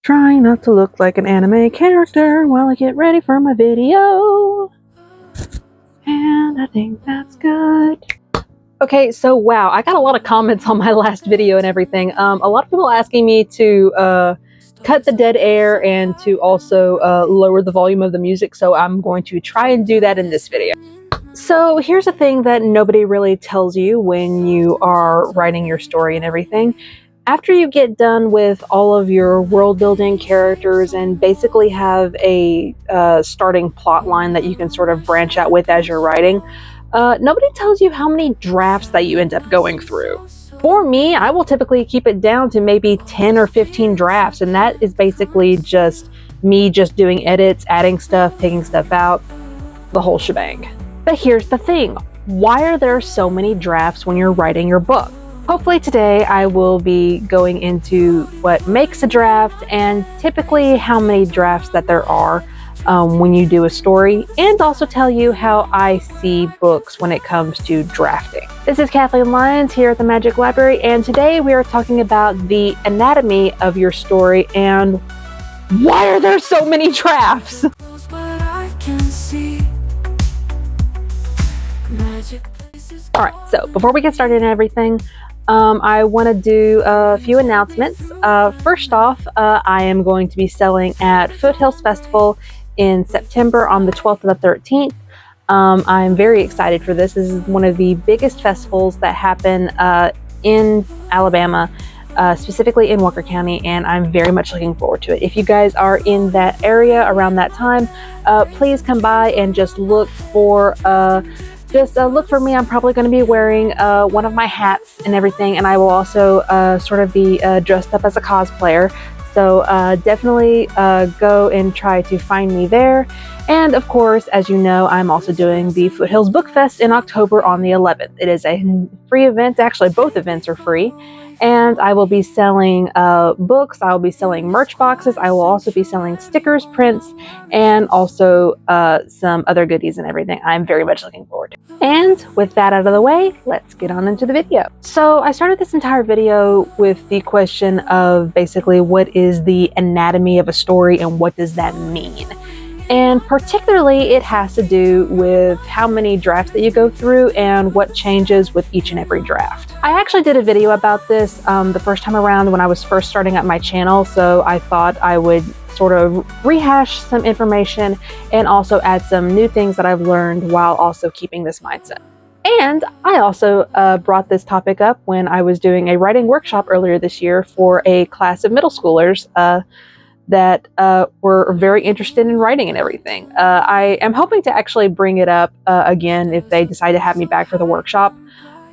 Trying not to look like an anime character while I get ready for my video. And I think that's good. Okay, so wow, I got a lot of comments on my last video and everything. A lot of people asking me to cut the dead air and to also lower the volume of the music, so I'm going to try and do that in this video. So here's a thing that nobody really tells you when you are writing your story and everything. After you get done with all of your world building characters and basically have a starting plot line that you can sort of branch out with as you're writing, nobody tells you how many drafts that you end up going through. For me, I will typically keep it down to maybe 10 or 15 drafts, and that is basically just me just doing edits, adding stuff, taking stuff out, the whole shebang. But here's the thing, why are there so many drafts when you're writing your book? Hopefully today I will be going into what makes a draft and typically how many drafts that there are when you do a story, and also tell you how I see books when it comes to drafting. This is Kathleen Lyons here at the Magic Library, and today we are talking about the anatomy of your story and why are there so many drafts? Alright, so before we get started and everything, I want to do a few announcements. First off, I am going to be selling at Foothills Festival in September on the 12th and the 13th. I'm very excited for this. This is one of the biggest festivals that happen in Alabama, specifically in Walker County, and I'm very much looking forward to it. If you guys are in that area around that time, please come by and just look for look for me. I'm probably going to be wearing one of my hats and everything, and I will also sort of be dressed up as a cosplayer. So definitely go and try to find me there. And of course, as you know, I'm also doing the Foothills Book Fest in October on the 11th. It is a free event. Actually, both events are free. And I will be selling books, I will be selling merch boxes, I will also be selling stickers, prints, and also some other goodies and everything. I'm very much looking forward to it. And with that out of the way, let's get on into the video. So I started this entire video with the question of basically what is the anatomy of a story and what does that mean? And particularly it has to do with how many drafts that you go through and what changes with each and every draft. I actually did a video about this the first time around when I was first starting up my channel, so I thought I would sort of rehash some information and also add some new things that I've learned while also keeping this mindset. And I also brought this topic up when I was doing a writing workshop earlier this year for a class of middle schoolers that were very interested in writing and everything. I am hoping to actually bring it up again if they decide to have me back for the workshop.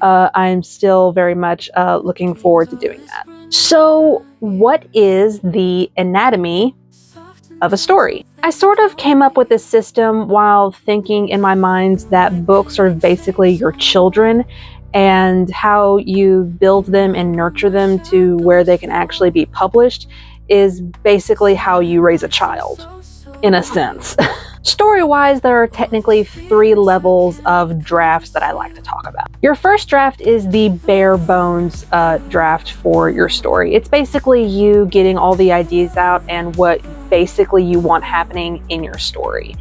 I'm still very much looking forward to doing that. So what is the anatomy of a story? I sort of came up with this system while thinking in my mind that books are basically your children, and how you build them and nurture them to where they can actually be published is basically how you raise a child, in a sense. Story-wise, there are technically 3 levels of drafts that I like to talk about. Your first draft is the bare bones draft for your story. It's basically you getting all the ideas out and what basically you want happening in your story.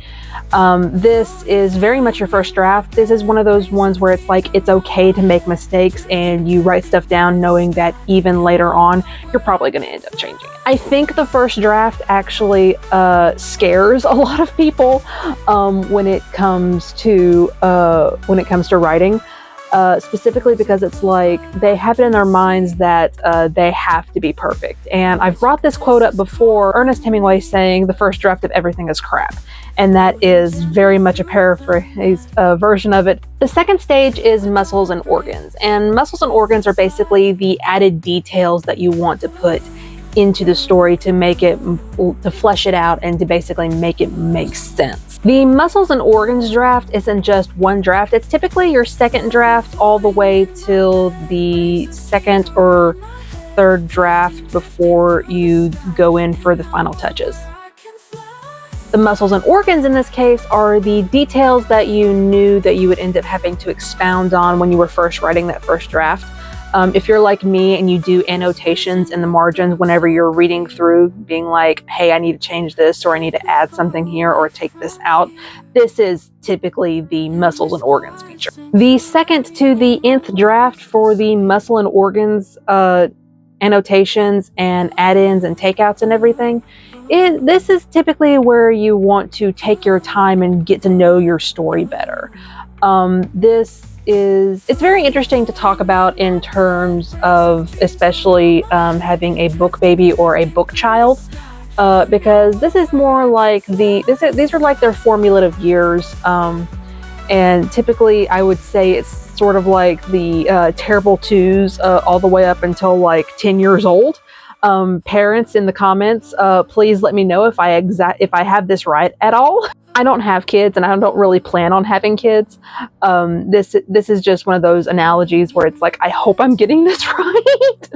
This is very much your first draft. This is one of those ones where it's like it's okay to make mistakes and you write stuff down knowing that even later on you're probably going to end up changing it. I think the first draft actually scares a lot of people when it comes to writing. Specifically because it's like they have it in their minds that they have to be perfect. And I've brought this quote up before, Ernest Hemingway saying the first draft of everything is crap. And that is very much a paraphrased version of it. The second stage is muscles and organs. And muscles and organs are basically the added details that you want to put into the story to make it, to flesh it out and to basically make it make sense. The muscles and organs draft isn't just one draft. It's typically your second draft all the way till the second or third draft before you go in for the final touches. The muscles and organs in this case are the details that you knew that you would end up having to expound on when you were first writing that first draft. If you're like me and you do annotations in the margins whenever you're reading through, being like, hey, I need to change this, or I need to add something here, or take this out, this is typically the muscles and organs feature. The second to the nth draft for the muscle and organs annotations and add-ins and takeouts and everything, this is typically where you want to take your time and get to know your story better. It's very interesting to talk about in terms of especially having a book baby or a book child, because this is more like these are like their formative years, and typically I would say it's sort of like the terrible twos all the way up until like 10 years old. Parents in the comments, please let me know if I have this right at all. I don't have kids and I don't really plan on having kids. This is just one of those analogies where it's like, I hope I'm getting this right.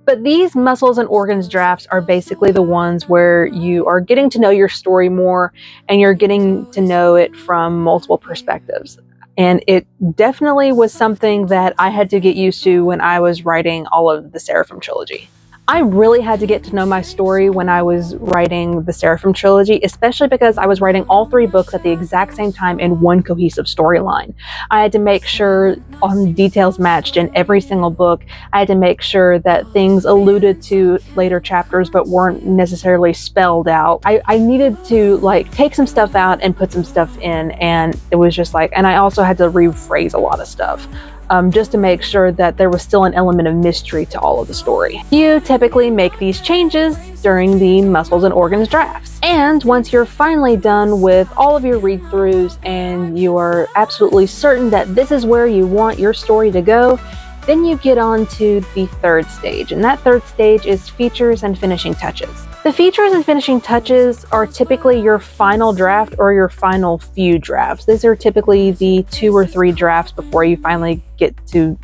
But these muscles and organs drafts are basically the ones where you are getting to know your story more and you're getting to know it from multiple perspectives. And it definitely was something that I had to get used to when I was writing all of the Seraphim trilogy. I really had to get to know my story when I was writing the Seraphim trilogy, especially because I was writing all 3 books at the exact same time in one cohesive storyline. I had to make sure details matched in every single book. I had to make sure that things alluded to later chapters but weren't necessarily spelled out. I needed to like take some stuff out and put some stuff in, and it was just like, and I also had to rephrase a lot of stuff. Just to make sure that there was still an element of mystery to all of the story. You typically make these changes during the muscles and organs drafts. And once you're finally done with all of your read-throughs and you are absolutely certain that this is where you want your story to go, then you get on to the 3rd stage. And that 3rd stage is features and finishing touches. The features and finishing touches are typically your final draft or your final few drafts. These are typically the 2 or 3 drafts before you finally get to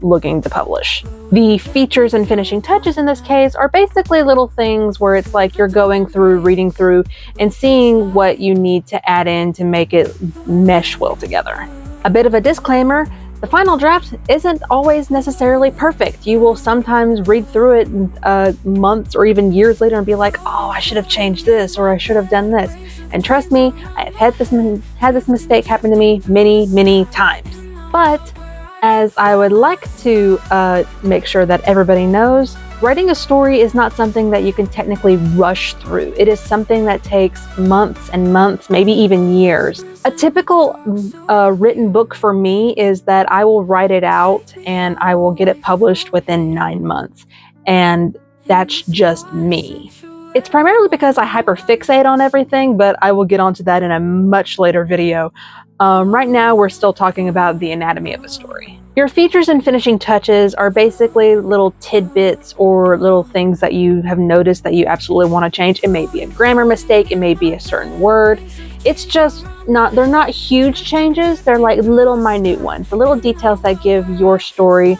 looking to publish. The features and finishing touches in this case are basically little things where it's like you're going through, reading through, and seeing what you need to add in to make it mesh well together. A bit of a disclaimer, the final draft isn't always necessarily perfect. You will sometimes read through it months or even years later and be like, oh, I should have changed this, or I should have done this. And trust me, I have had this mistake happen to me many, many times. But as I would like to make sure that everybody knows, writing a story is not something that you can technically rush through. It is something that takes months and months, maybe even years. A typical written book for me is that I will write it out and I will get it published within 9 months. And that's just me. It's primarily because I hyperfixate on everything, but I will get onto that in a much later video. Right now, we're still talking about the anatomy of a story. Your features and finishing touches are basically little tidbits or little things that you have noticed that you absolutely want to change. It may be a grammar mistake, it may be a certain word. It's just they're not huge changes, they're like little minute ones, the little details that give your story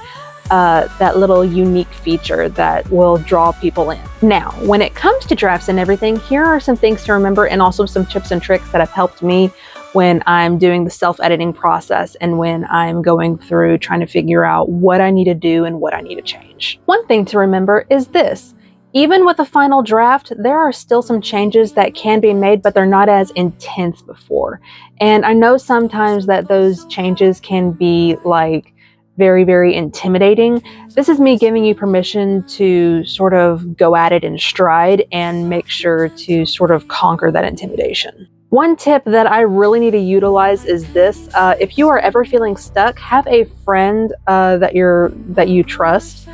that little unique feature that will draw people in. Now, when it comes to drafts and everything, here are some things to remember and also some tips and tricks that have helped me when I'm doing the self-editing process and when I'm going through trying to figure out what I need to do and what I need to change. One thing to remember is this. Even with a final draft, there are still some changes that can be made, but they're not as intense before. And I know sometimes that those changes can be like very, very intimidating. This is me giving you permission to sort of go at it in stride and make sure to sort of conquer that intimidation. One tip that I really need to utilize is this. If you are ever feeling stuck, have a friend that you trust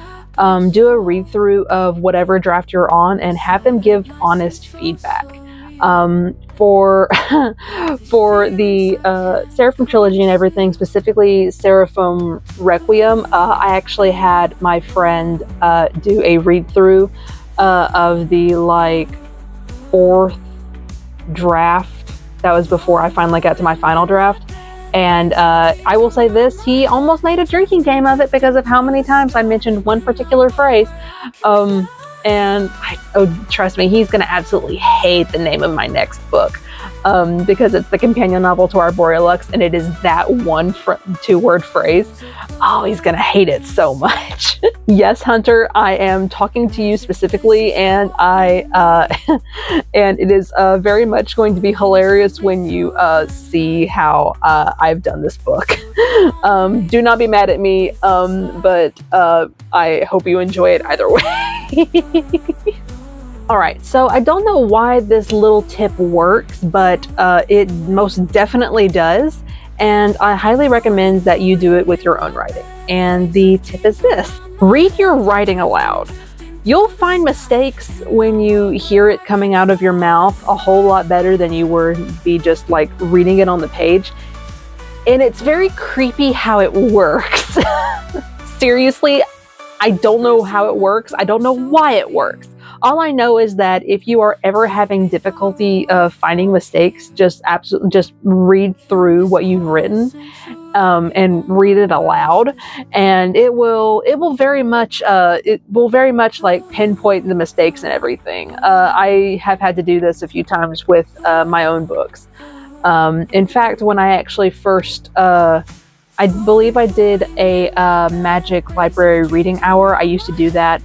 do a read through of whatever draft you're on and have them give honest feedback. For the Seraphim trilogy and everything, specifically Seraphim Requiem, I actually had my friend do a read through of the like 4th draft. That was before I finally got to my final draft. And I will say this, he almost made a drinking game of it because of how many times I mentioned one particular phrase. And oh, trust me, he's going to absolutely hate the name of my next book, because it's the companion novel to Arborea Lux, and it is that one two-word phrase. Oh, he's going to hate it so much. Yes, Hunter, I am talking to you specifically, and and it is very much going to be hilarious when you see how I've done this book. Do not be mad at me, but I hope you enjoy it either way. Alright, so I don't know why this little tip works, but it most definitely does, and I highly recommend that you do it with your own writing. And the tip is this: read your writing aloud. You'll find mistakes when you hear it coming out of your mouth a whole lot better than you would be just like reading it on the page. And it's very creepy how it works. Seriously, I don't know how it works. I don't know why it works. All I know is that if you are ever having difficulty finding mistakes, just read through what you've written and read it aloud, and it will very much like pinpoint the mistakes and everything. I have had to do this a few times with my own books. In fact, when I actually first I believe I did a magic library reading hour. I used to do that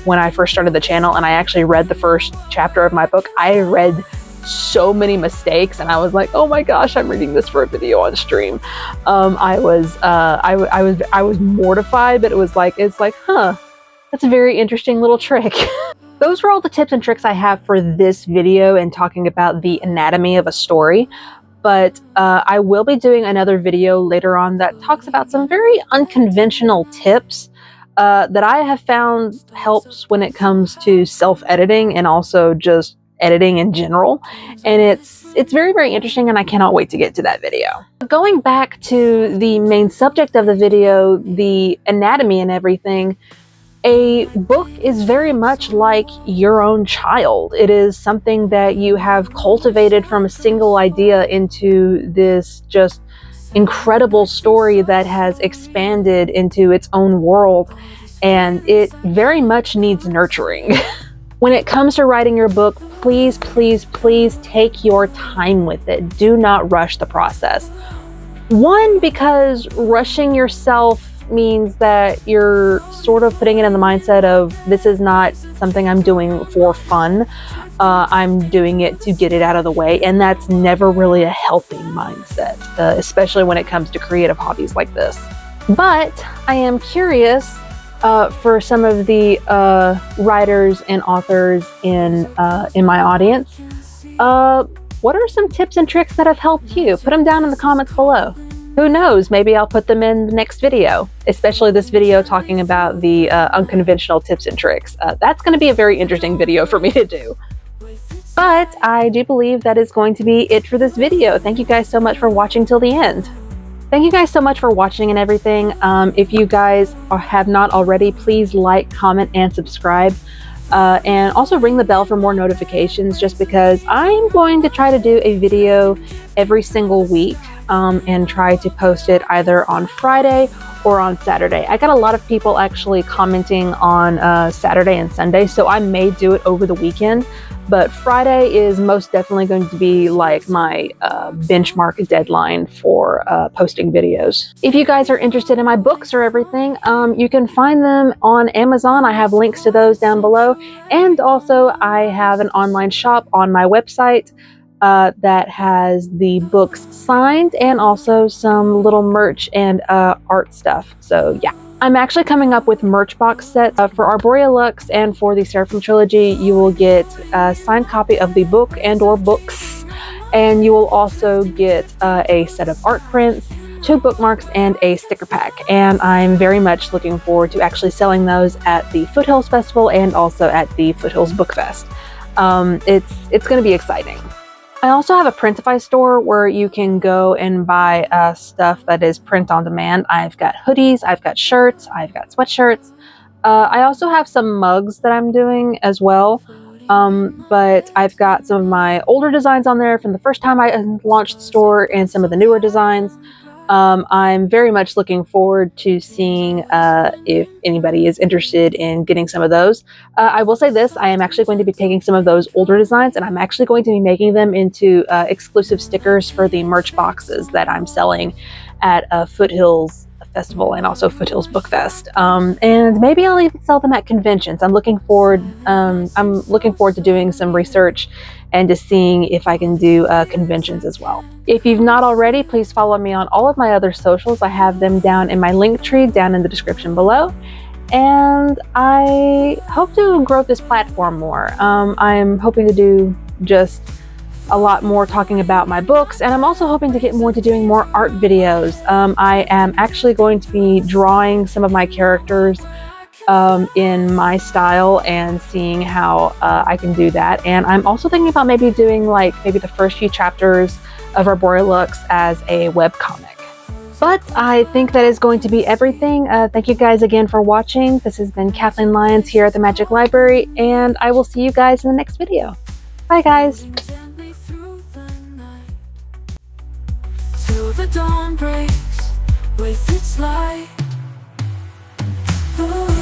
when I first started the channel, and I actually read the first chapter of my book. I read so many mistakes, and I was like, oh my gosh, I'm reading this for a video on stream. I was mortified, but it's like, huh, that's a very interesting little trick. Those were all the tips and tricks I have for this video and talking about the anatomy of a story. But I will be doing another video later on that talks about some very unconventional tips that I have found helps when it comes to self-editing and also just editing in general. And it's very, very interesting, and I cannot wait to get to that video. Going back to the main subject of the video, the anatomy and everything, a book is very much like your own child. It is something that you have cultivated from a single idea into this just incredible story that has expanded into its own world, and it very much needs nurturing. When it comes to writing your book, please, please, please take your time with it. Do not rush the process. One, because rushing yourself means that you're sort of putting it in the mindset of, this is not something I'm doing for fun. I'm doing it to get it out of the way, and that's never really a healthy mindset, especially when it comes to creative hobbies like this. But I am curious for some of the writers and authors in my audience, what are some tips and tricks that have helped you? Put them down in the comments below. Who knows, maybe I'll put them in the next video, especially this video talking about the unconventional tips and tricks. That's going to be a very interesting video for me to do. But I do believe that is going to be it for this video. Thank you guys so much for watching till the end. Thank you guys so much for watching and everything. If you guys have not already, please like, comment, and subscribe. And also ring the bell for more notifications, just because I'm going to try to do a video every single week and try to post it either on Friday or on Saturday. I got a lot of people actually commenting on Saturday and Sunday, so I may do it over the weekend. But Friday is most definitely going to be like my benchmark deadline for posting videos. If you guys are interested in my books or everything, you can find them on Amazon. I have links to those down below. And also I have an online shop on my website that has the books signed and also some little merch and art stuff. So yeah. I'm actually coming up with merch box sets for Arborea Lux, and for the Seraphim trilogy you will get a signed copy of the book and or books, and you will also get a set of art prints, 2 bookmarks, and a sticker pack. And I'm very much looking forward to actually selling those at the Foothills Festival and also at the Foothills Book Fest. It's going to be exciting. I also have a Printify store where you can go and buy stuff that is print on demand. I've got hoodies, I've got shirts, I've got sweatshirts. I also have some mugs that I'm doing as well. But I've got some of my older designs on there from the first time I launched the store and some of the newer designs. I'm very much looking forward to seeing if anybody is interested in getting some of those. I will say this, I am actually going to be taking some of those older designs and I'm actually going to be making them into exclusive stickers for the merch boxes that I'm selling at Foothills Festival and also Foothills Book Fest. And maybe I'll even sell them at conventions. I'm looking forward to doing some research and to seeing if I can do conventions as well. If you've not already, please follow me on all of my other socials. I have them down in my link tree down in the description below. And I hope to grow this platform more. I'm hoping to do just a lot more talking about my books, and I'm also hoping to get more to doing more art videos. I am actually going to be drawing some of my characters in my style and seeing how I can do that. And I'm also thinking about maybe doing maybe the first few chapters of Arborealux as a webcomic. But I think that is going to be everything. Thank you guys again for watching. This has been Kathleen Lyons here at the Magic Library, and I will see you guys in the next video. Bye guys! Till the dawn breaks with its light. Ooh.